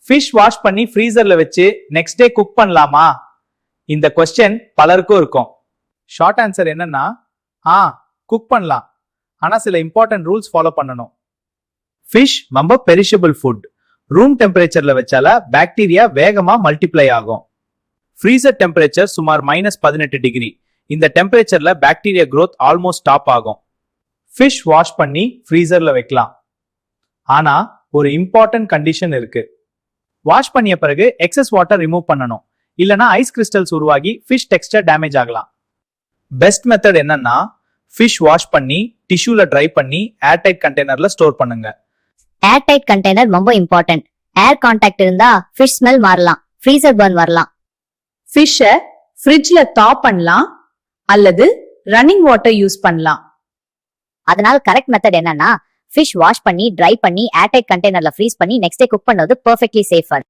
Fish wash பண்ணி ஃப்ரீசர்ல வச்சு next day cook பண்ணலாமா? இந்த கொஸ்டின் பலருக்கும் இருக்கும். ஷார்ட் ஆன்சர் என்னன்னா குக் பண்ணலாம். ஆனா சில இம்பார்ட்டன்ட் ரூல்ஸ் ஃபாலோ பண்ணணும். ஃபிஷ் ரொம்ப பெரிஷபிள் ஃபுட். ரூம் டெம்பரேச்சர்ல வச்சால பாக்டீரியா வேகமா மல்டிப்ளை ஆகும். ஃப்ரீசர் டெம்பரேச்சர் சுமார் -18 டிகிரி. இந்த டெம்பரேச்சர்ல பாக்டீரியா growth ஆல்மோஸ்ட் ஸ்டாப் ஆகும். ஃபிஷ் வாஷ் பண்ணி ஃப்ரீசர்ல வைக்கலாம். ஆனா ஒரு இம்பார்ட்டன்ட் கண்டிஷன் இருக்கு. வாஷ் பண்ணிய பிறகு எக்ஸஸ் வாட்டர் ரிமூவ் பண்ணணும். இல்லனா ஐஸ் கிறிஸ்டல்ஸ் உருவாகி ஃபிஷ் டெக்ஸ்டர் டேமேஜ் ஆகலாம். பெஸ்ட் மெத்தட் என்னன்னா ஃபிஷ் வாஷ் பண்ணி டிஷ்யூல ட்ரை பண்ணி ஏர்டைட் கண்டெய்னர்ல ஸ்டோர் பண்ணுங்க. ஏர்டைட் கண்டெய்னர் ரொம்ப இம்பார்ட்டன்ட். ஏர் கான்டாக்ட் இருந்தா ஃபிஷ் ஸ்மெல் மாறலாம், ஃப்ரீசர் பர்ன் வரலாம். ஃபிஷ்ஷ ஃப்ரிட்ஜ்ல தா பண்ணலாம் அல்லது ரன்னிங் வாட்டர் யூஸ் பண்ணலாம். அதனால கரெக்ட் மெத்தட் என்னன்னா ஃபிஷ் வாஷ் பண்ணி ட்ரை பண்ணி ஏர்டைட் கண்டெய்னர்ல ஃப்ரீஸ் பண்ணி நெக்ஸ்ட் டே குக் பண்ணது பெர்ஃபெக்ட்லி சேஃபர்.